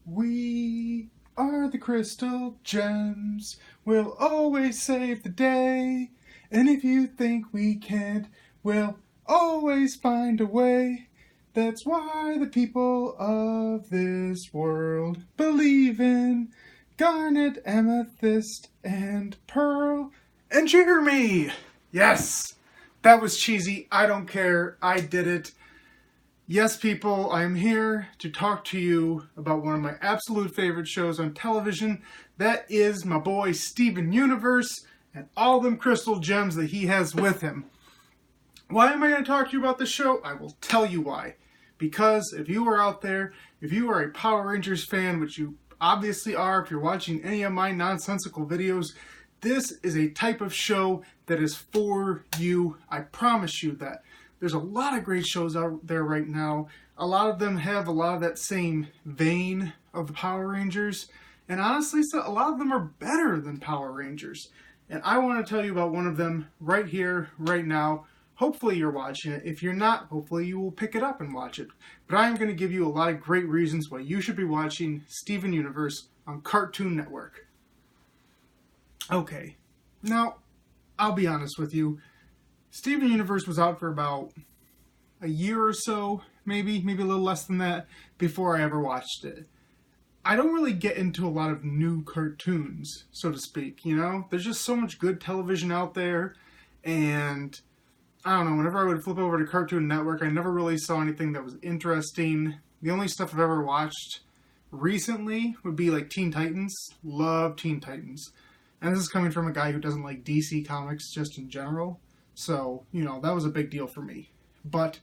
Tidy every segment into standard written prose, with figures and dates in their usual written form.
We are the crystal gems. We'll always save the day. And if you think we can't, we'll always find a way. That's why the people of this world believe in garnet, amethyst, and pearl. And Jeremy! Yes! That was cheesy. I don't care. I did it. Yes, people, I am here to talk to you about one of my absolute favorite shows on television. That is my boy Steven Universe and all them crystal gems that he has with him. Why am I going to talk to you about this show? I will tell you why. Because if you are out there, if you are a Power Rangers fan, which you obviously are if you're watching any of my nonsensical videos, this is a type of show that is for you. I promise you that. There's a lot of great shows out there right now. A lot of them have a lot of that same vein of the Power Rangers. And honestly, a lot of them are better than Power Rangers. And I want to tell you about one of them right here, right now. Hopefully you're watching it. If you're not, hopefully you will pick it up and watch it. But I am going to give you a lot of great reasons why you should be watching Steven Universe on Cartoon Network. Okay, now, I'll be honest with you. Steven Universe was out for about a year or so, maybe a little less than that, before I ever watched it. I don't really get into a lot of new cartoons, so to speak, you know? There's just so much good television out there, and I don't know, whenever I would flip over to Cartoon Network, I never really saw anything that was interesting. The only stuff I've ever watched recently would be like Teen Titans. Love Teen Titans. And this is coming from a guy who doesn't like DC Comics just in general. So, you know, that was a big deal for me. But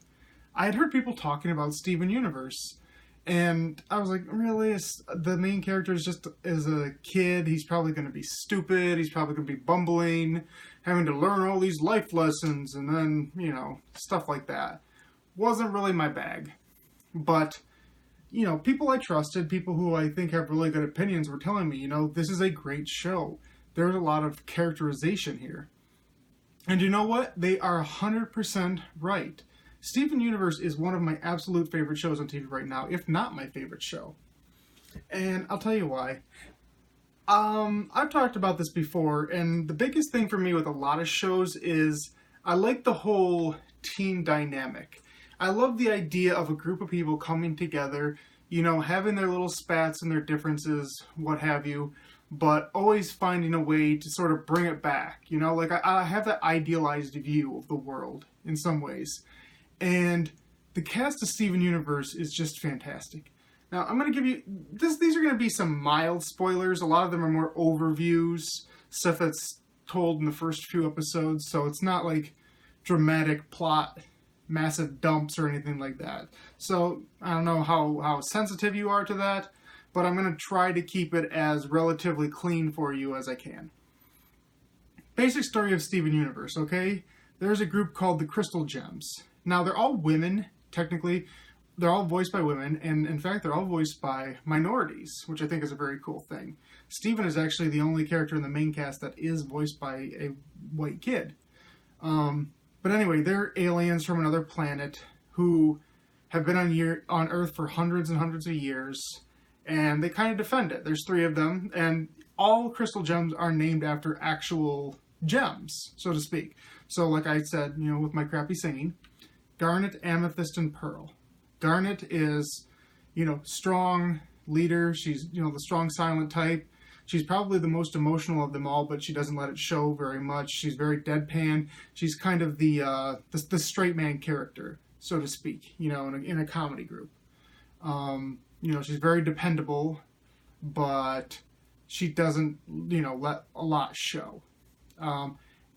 I had heard people talking about Steven Universe. And I was like, really? The main character is a kid. He's probably going to be stupid. He's probably going to be bumbling, having to learn all these life lessons, and then, you know, stuff like that. Wasn't really my bag. But, you know, people I trusted, people who I think have really good opinions were telling me, you know, this is a great show. There's a lot of characterization here. And you know what? They are 100% right. Steven Universe is one of my absolute favorite shows on TV right now, if not my favorite show. And I'll tell you why. I've talked about this before, and the biggest thing for me with a lot of shows is I like the whole team dynamic. I love the idea of a group of people coming together, you know, having their little spats and their differences, what have you, but always finding a way to sort of bring it back. You know, like I have that idealized view of the world in some ways. And the cast of Steven Universe is just fantastic. Now, I'm going to give you... These are going to be some mild spoilers. A lot of them are more overviews, stuff that's told in the first few episodes, so it's not like dramatic plot, massive dumps or anything like that. So, I don't know how sensitive you are to that, but I'm going to try to keep it as relatively clean for you as I can. Basic story of Steven Universe, okay? There's a group called the Crystal Gems. Now, they're all women, technically. They're all voiced by women, and in fact, they're all voiced by minorities, which I think is a very cool thing. Steven is actually the only character in the main cast that is voiced by a white kid. But anyway, they're aliens from another planet who have been on Earth for hundreds and hundreds of years, and they kind of defend it. There's 3 of them, and all crystal gems are named after actual gems, so to speak. So like I said, you know, with my crappy singing, garnet, amethyst, and pearl. Garnet is, you know, strong leader. She's, you know, the strong silent type. She's probably the most emotional of them all, but she doesn't let it show very much. She's very deadpan. She's kind of the straight man character, so to speak, you know, in a comedy group. You know, she's very dependable, but she doesn't, you know, let a lot show.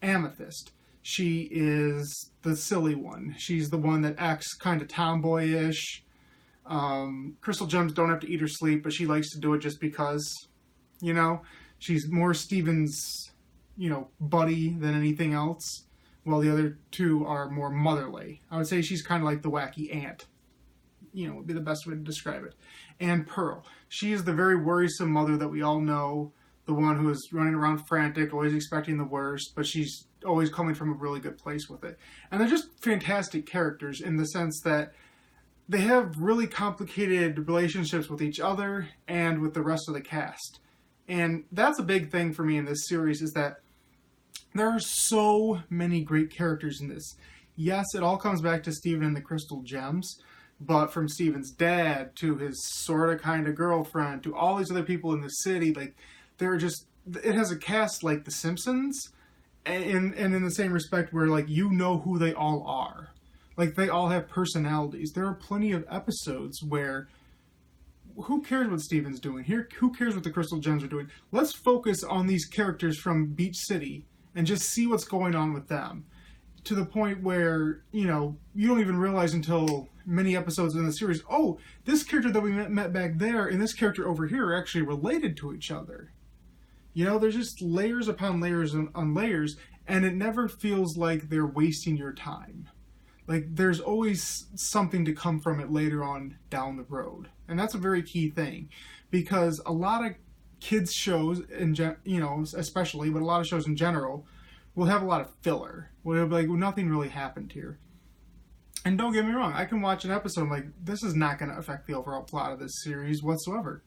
Amethyst. She is the silly one. She's the one that acts kind of tomboyish. Crystal Gems don't have to eat or sleep, but she likes to do it just because, you know. She's more Steven's, you know, buddy than anything else, while the other 2 are more motherly. I would say she's kind of like the wacky aunt, you know, would be the best way to describe it. And Pearl. She is the very worrisome mother that we all know, the one who is running around frantic, always expecting the worst, but she's always coming from a really good place with it. And they're just fantastic characters in the sense that they have really complicated relationships with each other and with the rest of the cast. And that's a big thing for me in this series, is that there are so many great characters in this. Yes, it all comes back to Steven and the Crystal Gems, but from Steven's dad to his sort of kind of girlfriend to all these other people in the city, like, they're just, it has a cast like The Simpsons, and in the same respect where, like, you know who they all are. Like, they all have personalities. There are plenty of episodes where, who cares what Steven's doing here? Who cares what the Crystal Gems are doing? Let's focus on these characters from Beach City and just see what's going on with them. To the point where, you know, you don't even realize until many episodes in the series, oh, this character that we met back there and this character over here are actually related to each other. You know, there's just layers upon layers on layers, and it never feels like they're wasting your time. Like, there's always something to come from it later on down the road. And that's a very key thing, because a lot of kids shows, you know, especially, but a lot of shows in general, will have a lot of filler. Where it'll be like, well, nothing really happened here. And don't get me wrong, I can watch an episode like, this is not going to affect the overall plot of this series whatsoever.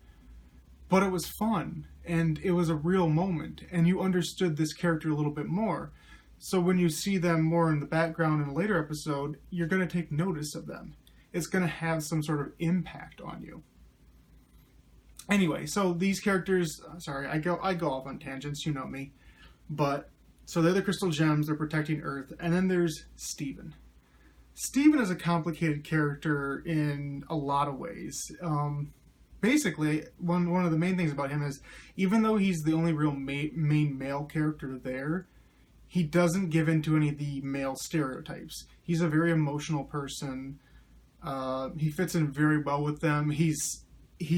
But it was fun, and it was a real moment, and you understood this character a little bit more. So when you see them more in the background in a later episode, you're going to take notice of them. It's going to have some sort of impact on you. Anyway, so these characters, sorry, I go off on tangents, you know me. But, so they're the Crystal Gems, they're protecting Earth, and then there's Steven. Steven is a complicated character in a lot of ways. Basically, one of the main things about him is, even though he's the only real main male character there, he doesn't give in to any of the male stereotypes. He's a very emotional person. He fits in very well with them. He's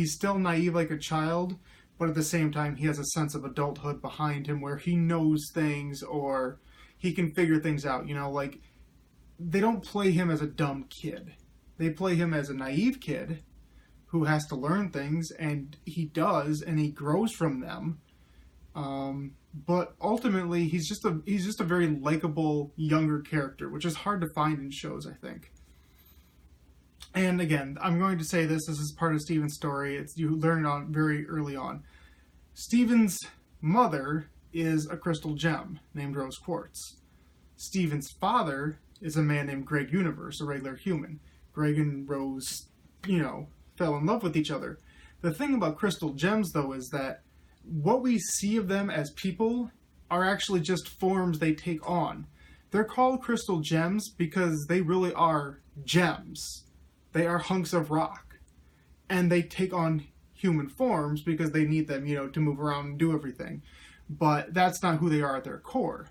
still naive like a child, but at the same time, he has a sense of adulthood behind him where he knows things, or he can figure things out. You know, like, they don't play him as a dumb kid. They play him as a naive kid who has to learn things, and he does, and he grows from them. But ultimately, he's just a very likable younger character, which is hard to find in shows, I think. And again, I'm going to say this is part of Steven's story. You learn it on very early on. Steven's mother is a crystal gem named Rose Quartz. Steven's father is a man named Greg Universe, a regular human. Greg and Rose, you know, fell in love with each other. The thing about crystal gems, though, is that what we see of them as people are actually just forms they take on. They're called crystal gems because they really are gems. They are hunks of rock. And they take on human forms because they need them, you know, to move around and do everything. But that's not who they are at their core.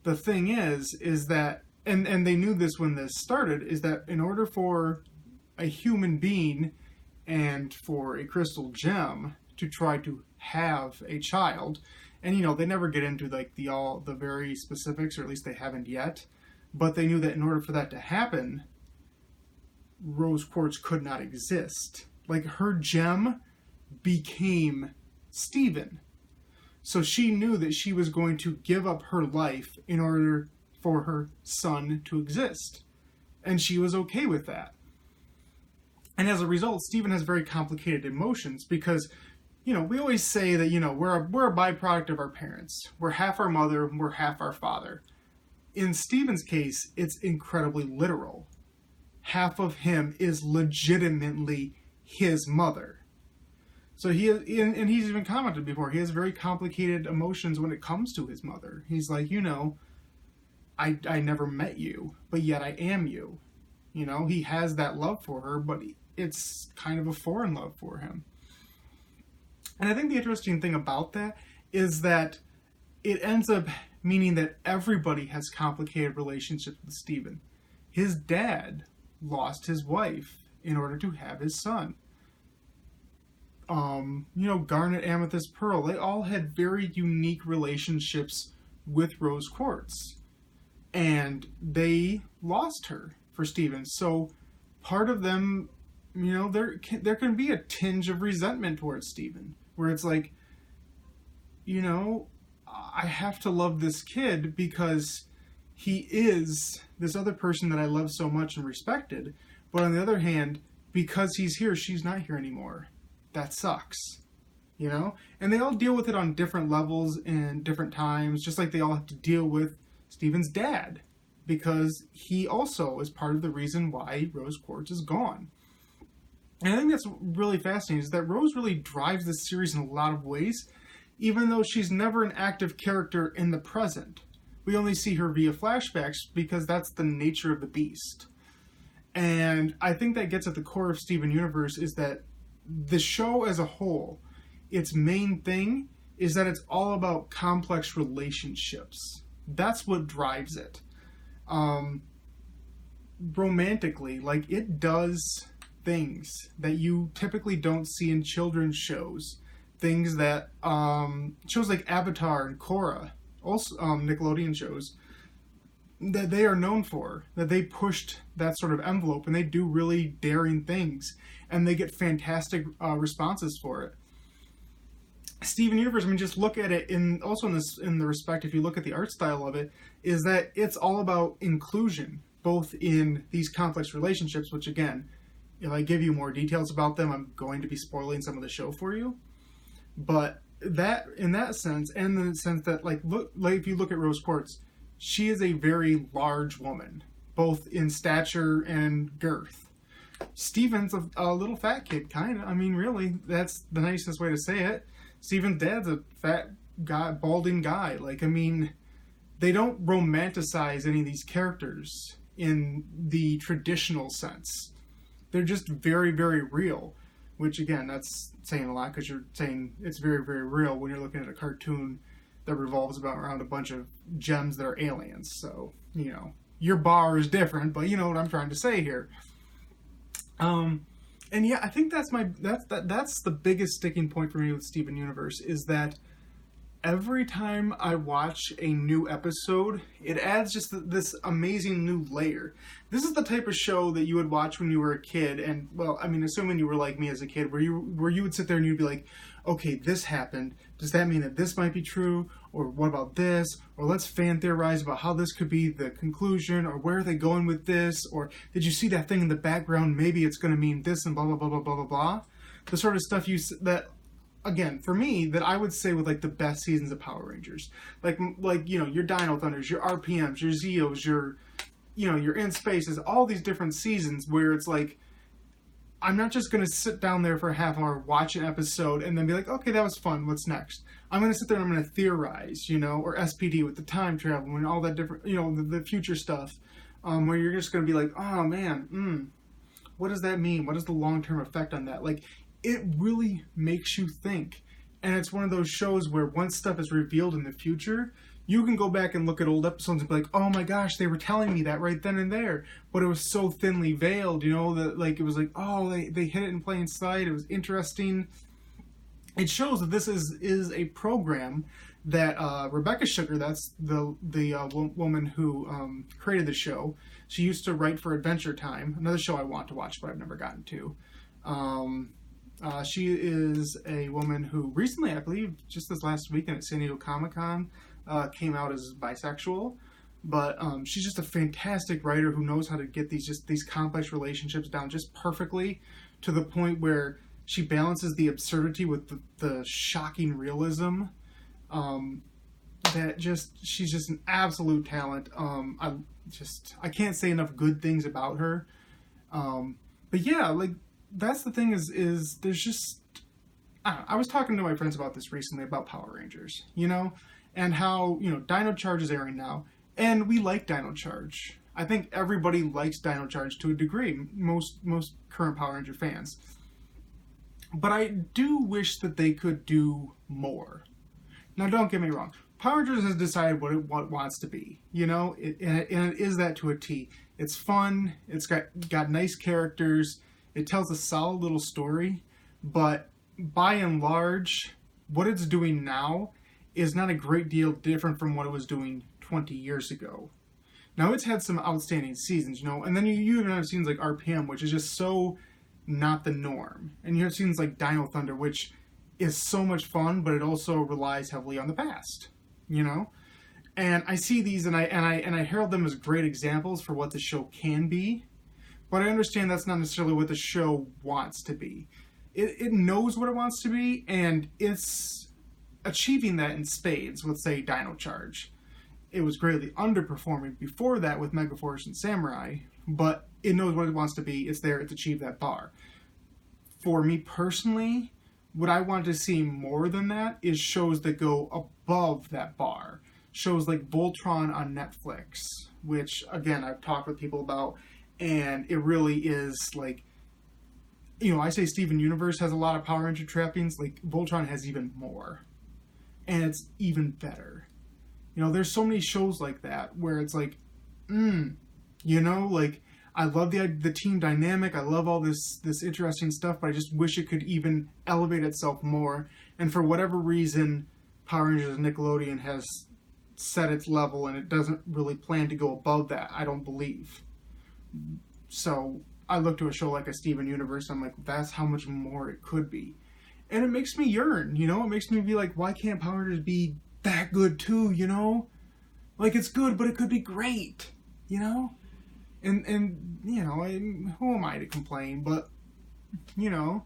The thing is that, and they knew this when this started, is that in order for a human being and for a crystal gem to try to have a child, and you know, they never get into like the very specifics, or at least they haven't yet, but they knew that in order for that to happen, Rose Quartz could not exist. Like, her gem became Steven. So she knew that she was going to give up her life in order for her son to exist. And she was okay with that. And as a result, Steven has very complicated emotions because, you know, we always say that, you know, we're a byproduct of our parents. We're half our mother, we're half our father. In Steven's case, it's incredibly literal. Half of him is legitimately his mother. So and he's even commented before, he has very complicated emotions when it comes to his mother. He's like, you know, I never met you, but yet I am you. You know, he has that love for her, but it's kind of a foreign love for him. And I think the interesting thing about that is that it ends up meaning that everybody has complicated relationships with Steven. His dad lost his wife in order to have his son. You know, Garnet, Amethyst, Pearl, they all had very unique relationships with Rose Quartz. And they lost her for Steven. So part of them, you know, there can be a tinge of resentment towards Steven, where it's like, you know, I have to love this kid because he is this other person that I love so much and respected, But on the other hand, because he's here, she's not here anymore. That sucks. You know? And they all deal with it on different levels and different times, just like they all have to deal with Steven's dad, because he also is part of the reason why Rose Quartz is gone. And I think that's really fascinating, is that Rose really drives this series in a lot of ways, even though she's never an active character in the present. We only see her via flashbacks because that's the nature of the beast. And I think that gets at the core of Steven Universe, is that the show as a whole, its main thing is that it's all about complex relationships. That's what drives it. Romantically, like, it does things that you typically don't see in children's shows. Things that shows like Avatar and Korra, also Nickelodeon shows, that they are known for, that they pushed that sort of envelope, and they do really daring things, and they get fantastic responses for it. Steven Universe, I mean, just look at it in the respect, if you look at the art style of it, is that it's all about inclusion, both in these complex relationships, which again, if I give you more details about them, I'm going to be spoiling some of the show for you. But that, in that sense, and in the sense that, like if you look at Rose Quartz, she is a very large woman, both in stature and girth. Steven's a little fat kid, kind of. I mean, really, that's the nicest way to say it. Steven's dad's a fat guy, balding guy. Like, I mean, they don't romanticize any of these characters in the traditional sense. They're just very, very real. Which, again, that's saying a lot, because you're saying it's very, very real when you're looking at a cartoon that revolves around a bunch of gems that are aliens. So, you know, your bar is different, but you know what I'm trying to say here. And yeah, I think that's the biggest sticking point for me with Steven Universe, is that every time I watch a new episode, it adds just this amazing new layer. This is the type of show that you would watch when you were a kid, and, well, I mean, assuming you were like me as a kid, where you would sit there and you'd be like, okay, this happened. Does that mean that this might be true? Or what about this? Or let's fan theorize about how this could be the conclusion, or where are they going with this? Or did you see that thing in the background? Maybe it's going to mean this, and blah, blah, blah, blah, blah, blah, blah. The sort of stuff that, again, for me, that I would say with, like, the best seasons of Power Rangers. Like, you know, your Dino Thunders, your RPMs, your Zeos, your In Spaces, all these different seasons where it's like, I'm not just going to sit down there for a half hour, watch an episode, and then be like, okay, that was fun, what's next? I'm going to sit there and I'm going to theorize, you know, or SPD with the time travel and all that different, you know, the future stuff, where you're just going to be like, oh man, what does that mean? What is the long-term effect on that? Like, it really makes you think. And it's one of those shows where once stuff is revealed in the future, you can go back and look at old episodes and be like, oh my gosh, they were telling me that right then and there. But it was so thinly veiled, you know, that, like, it was like, oh, they hid it in plain sight. It was interesting. It shows that this is a program that Rebecca Sugar, that's the woman who created the show. She used to write for Adventure Time, another show I want to watch but I've never gotten to. She is a woman who recently, I believe, just this last weekend at San Diego Comic-Con, came out as bisexual. But she's just a fantastic writer who knows how to get these complex relationships down just perfectly, to the point where she balances the absurdity with the shocking realism. She's just an absolute talent. I can't say enough good things about her. But yeah, like, that's the thing is there's just, I was talking to my friends about this recently, about Power Rangers, you know, and how, you know, Dino Charge is airing now, and we like Dino Charge. I think everybody likes Dino Charge to a degree, most current Power Ranger fans. But I do wish that they could do more. Now, don't get me wrong. Power Rangers has decided what it wants to be, you know, and it is that to a T. It's fun. It's got nice characters. It tells a solid little story, but by and large, what it's doing now is not a great deal different from what it was doing 20 years ago. Now, it's had some outstanding seasons, you know, and then you even have seasons like RPM, which is just so not the norm. And you have seasons like Dino Thunder, which is so much fun, but it also relies heavily on the past, you know? And I see these and I herald them as great examples for what the show can be. but I understand that's not necessarily what the show wants to be. It knows what it wants to be, and it's achieving that in spades with, say, Dino Charge. It was greatly underperforming before that with Megaforce and Samurai, but it knows what it wants to be. It's there. It's achieved that bar. For me personally, what I want to see more than that is shows that go above that bar. Shows like Voltron on Netflix, which, again, I've talked with people about, and it really is like, you know, I say Steven Universe has a lot of Power Ranger trappings, like Voltron has even more. And it's even better. You know, there's so many shows like that where it's like, you know, like, I love the team dynamic, I love all this interesting stuff, but I just wish it could even elevate itself more. And for whatever reason, Power Rangers Nickelodeon has set its level and it doesn't really plan to go above that, I don't believe. So I look to a show like a Steven Universe, I'm like, that's how much more it could be. And it makes me yearn, you know? It makes me be like, why can't Power Rangers be that good too, you know? Like, it's good, but it could be great, you know? And you know, who am I to complain? But, you know,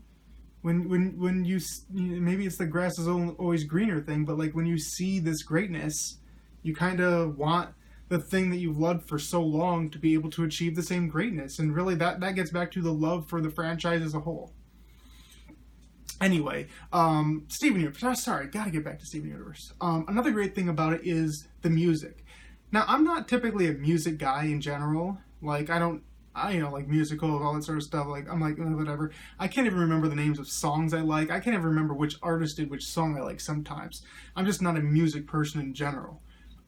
when you maybe it's the grass is always greener thing, but like when you see this greatness, you kind of want the thing that you've loved for so long to be able to achieve the same greatness. And really that gets back to the love for the franchise as a whole. Anyway, Steven Universe. Sorry, gotta get back to Steven Universe. Another great thing about it is the music. Now, I'm not typically a music guy in general. Like, I you know, like musicals, all that sort of stuff. Like, I'm like, whatever. I can't even remember the names of songs I like. I can't even remember which artist did which song I like sometimes. I'm just not a music person in general.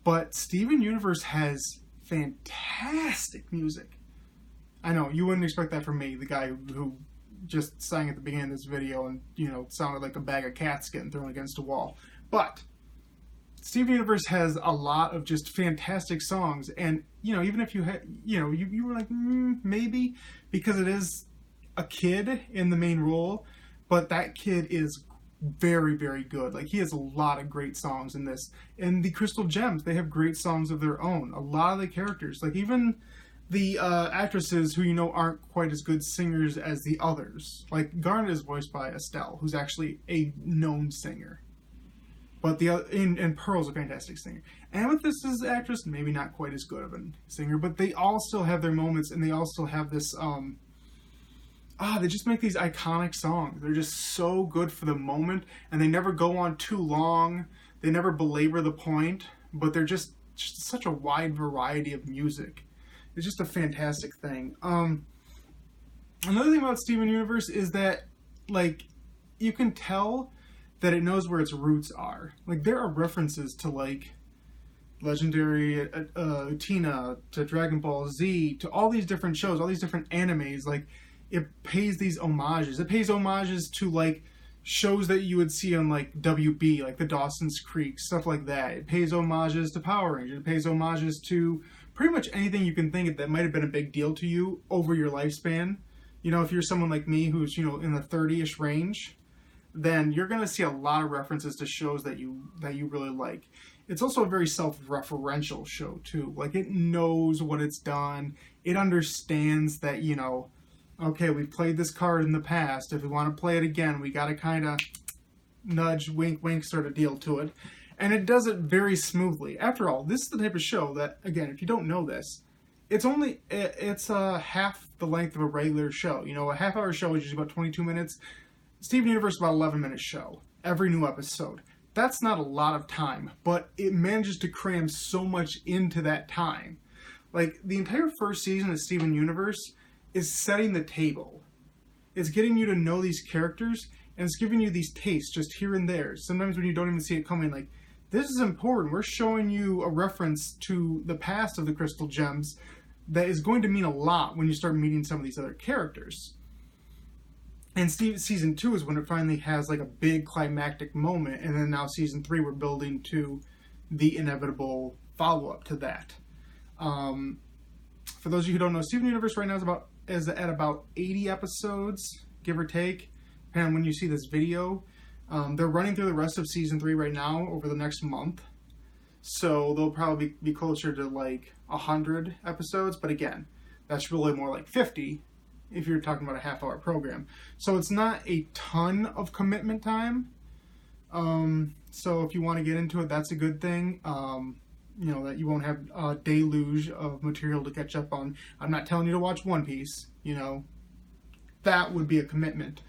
But Steven Universe has fantastic music. I know, you wouldn't expect that from me, the guy who just sang at the beginning of this video and, you know, sounded like a bag of cats getting thrown against a wall. But Steven Universe has a lot of just fantastic songs, and, you know, even if you had, you know, you were like, maybe, because it is a kid in the main role, but that kid is very, very good. Like, he has a lot of great songs in this. And the Crystal Gems, they have great songs of their own. A lot of the characters, like even the actresses who, you know, aren't quite as good singers as the others. Like, Garnet is voiced by Estelle, who's actually a known singer. But and Pearl's a fantastic singer. Amethyst is an actress, maybe not quite as good of a singer, but they all still have their moments, and they all still have this, they just make these iconic songs. They're just so good for the moment, and they never go on too long. They never belabor the point, but they're just such a wide variety of music. It's just a fantastic thing. Another thing about Steven Universe is that, like, you can tell that it knows where its roots are. Like, there are references to, like, Legendary Tina, to Dragon Ball Z, to all these different shows, all these different animes. Like, it pays these homages. It pays homages to, like, shows that you would see on, like, WB, like the Dawson's Creek, stuff like that. It pays homages to Power Rangers. It pays homages to pretty much anything you can think of that might have been a big deal to you over your lifespan. You know, if you're someone like me who's, you know, in the 30-ish range, then you're going to see a lot of references to shows that you really like. It's also a very self-referential show, too. Like, it knows what it's done. It understands that, you know, okay, we've played this card in the past. If we want to play it again, we got to kind of nudge, wink, wink sort of deal to it. And it does it very smoothly. After all, this is the type of show that, again, if you don't know this, it's half the length of a regular show. You know, a half-hour show is usually about 22 minutes. Steven Universe is about an 11-minute show, every new episode. That's not a lot of time, but it manages to cram so much into that time. Like, the entire first season of Steven Universe is setting the table. It's getting you to know these characters, and it's giving you these tastes just here and there. Sometimes when you don't even see it coming, like, this is important. We're showing you a reference to the past of the Crystal Gems that is going to mean a lot when you start meeting some of these other characters. And season 2 is when it finally has, like, a big climactic moment, and then now season 3 we're building to the inevitable follow-up to that. For those of you who don't know, Steven Universe right now is at about 80 episodes, give or take, depending on when you see this video. They're running through the rest of season 3 right now over the next month. So they'll probably be closer to, like, 100 episodes. But again, That's really more like 50 if you're talking about a half-hour program. So it's not a ton of commitment time. So if you want to get into it, that's a good thing. You know, that you won't have a deluge of material to catch up on. I'm not telling you to watch One Piece, you know, that would be a commitment.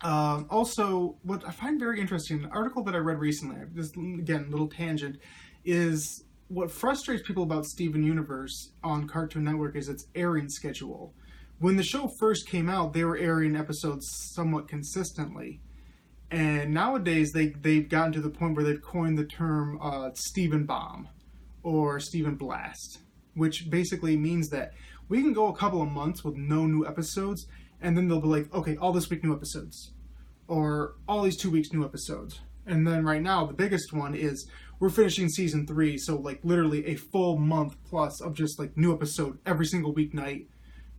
Also, what I find very interesting, an article that I read recently, this, again, little tangent, is what frustrates people about Steven Universe on Cartoon Network is its airing schedule. When the show first came out, they were airing episodes somewhat consistently. And nowadays, they've gotten to the point where they've coined the term Steven Bomb or Steven Blast, which basically means that we can go a couple of months with no new episodes, and then they'll be like, okay, all this week new episodes, or all these 2 weeks new episodes. And then right now, the biggest one is we're finishing season 3, so like literally a full month plus of just like new episode every single weeknight,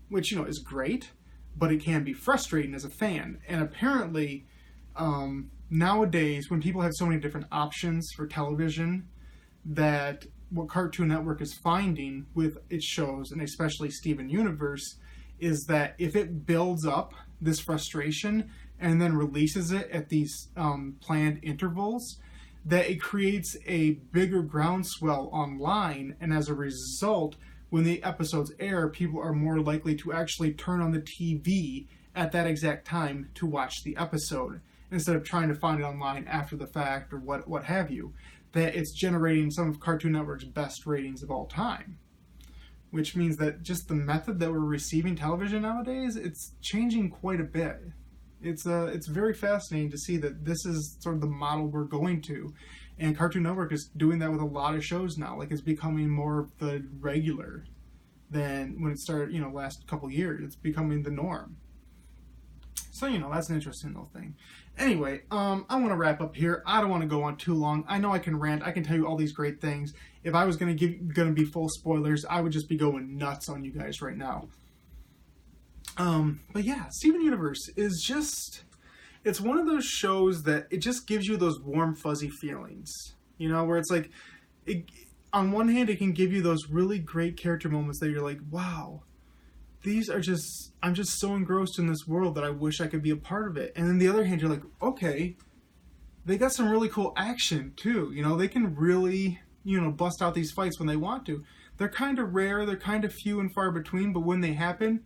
which, you know, is great, but it can be frustrating as a fan. And apparently, nowadays, when people have so many different options for television, that what Cartoon Network is finding with its shows, and especially Steven Universe, is that if it builds up this frustration and then releases it at these planned intervals, that it creates a bigger groundswell online, and as a result, when the episodes air, people are more likely to actually turn on the TV at that exact time to watch the episode, instead of trying to find it online after the fact or what have you. That it's generating some of Cartoon Network's best ratings of all time. Which means that just the method that we're receiving television nowadays, it's changing quite a bit. It's very fascinating to see that this is sort of the model we're going to. And Cartoon Network is doing that with a lot of shows now. Like, it's becoming more of the regular than when it started, you know, last couple years. It's becoming the norm. So, you know, that's an interesting little thing. Anyway, I want to wrap up here. I don't want to go on too long. I know I can rant. I can tell you all these great things. If I was going to be full spoilers, I would just be going nuts on you guys right now. But yeah, Steven Universe is just, it's one of those shows that it just gives you those warm, fuzzy feelings. You know, where it's like, on one hand, it can give you those really great character moments that you're like, wow, these are just, I'm just so engrossed in this world that I wish I could be a part of it. And then the other hand, you're like, okay, they got some really cool action too. You know, they can really, you know, bust out these fights when they want to. They're kind of rare, they're kind of few and far between, but when they happen,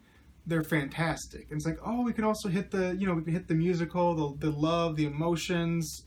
they're fantastic. And it's like, oh, we can also hit the, you know, we can hit the musical, the love, the emotions.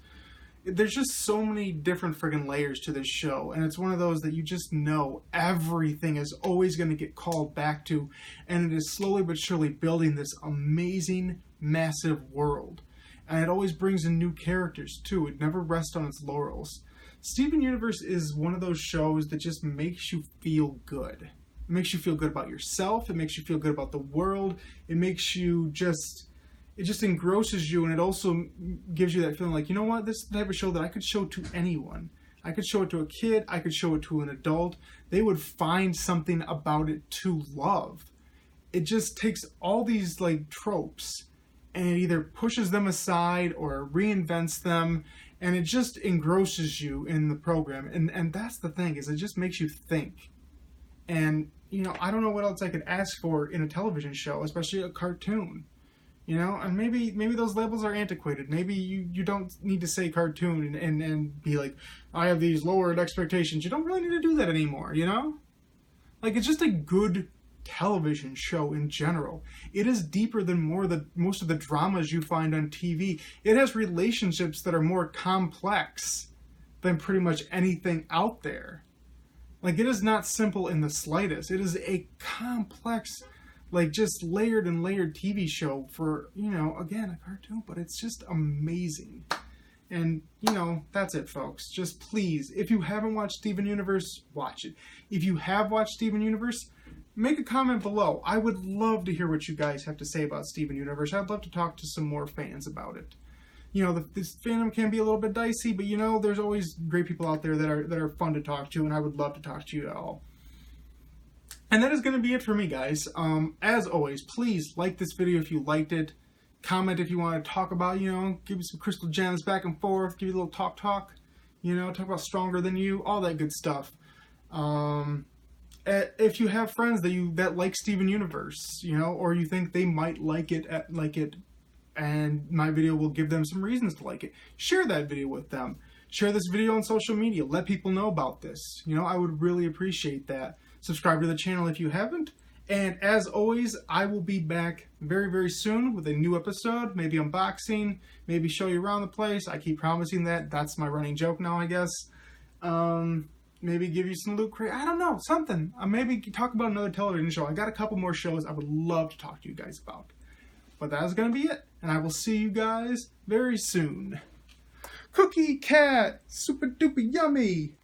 There's just so many different friggin' layers to this show, and it's one of those that you just know everything is always going to get called back to, and it is slowly but surely building this amazing, massive world. And it always brings in new characters, too. It never rests on its laurels. Steven Universe is one of those shows that just makes you feel good. It makes you feel good about yourself. It makes you feel good about the world. It makes you just... It just engrosses you, and it also gives you that feeling like, you know what, this is the type of show that I could show to anyone. I could show it to a kid, I could show it to an adult. They would find something about it to love. It just takes all these like tropes, and it either pushes them aside or reinvents them, and it just engrosses you in the program. And that's the thing, is it just makes you think. And, you know, I don't know what else I could ask for in a television show, especially a cartoon. You know, and maybe those labels are antiquated. Maybe you don't need to say cartoon and be like, I have these lowered expectations. You don't really need to do that anymore, you know? Like, it's just a good television show in general. It is deeper than most of the dramas you find on TV. It has relationships that are more complex than pretty much anything out there. Like, it is not simple in the slightest. It is a complex, like, just layered and layered TV show for, you know, again, a cartoon, but it's just amazing. And, you know, that's it, folks. Just please, if you haven't watched Steven Universe, watch it. If you have watched Steven Universe, make a comment below. I would love to hear what you guys have to say about Steven Universe. I'd love to talk to some more fans about it. You know, this fandom can be a little bit dicey, but, you know, there's always great people out there that are fun to talk to, and I would love to talk to you all. And that is going to be it for me, guys. As always, please like this video if you liked it. Comment if you want to talk about, you know, give me some crystal gems back and forth. Give you a little talk. You know, talk about Stronger Than You. All that good stuff. If you have friends that like Steven Universe, you know, or you think they might like it, and my video will give them some reasons to like it, share that video with them. Share this video on social media. Let people know about this. You know, I would really appreciate that. Subscribe to the channel if you haven't. And as always, I will be back very, very soon with a new episode. Maybe unboxing, maybe show you around the place. I keep promising that. That's my running joke now, I guess. Maybe give you some loot crate. I don't know, something. Maybe talk about another television show. I got a couple more shows I would love to talk to you guys about. But that is going to be it. And I will see you guys very soon. Cookie Cat, super duper yummy.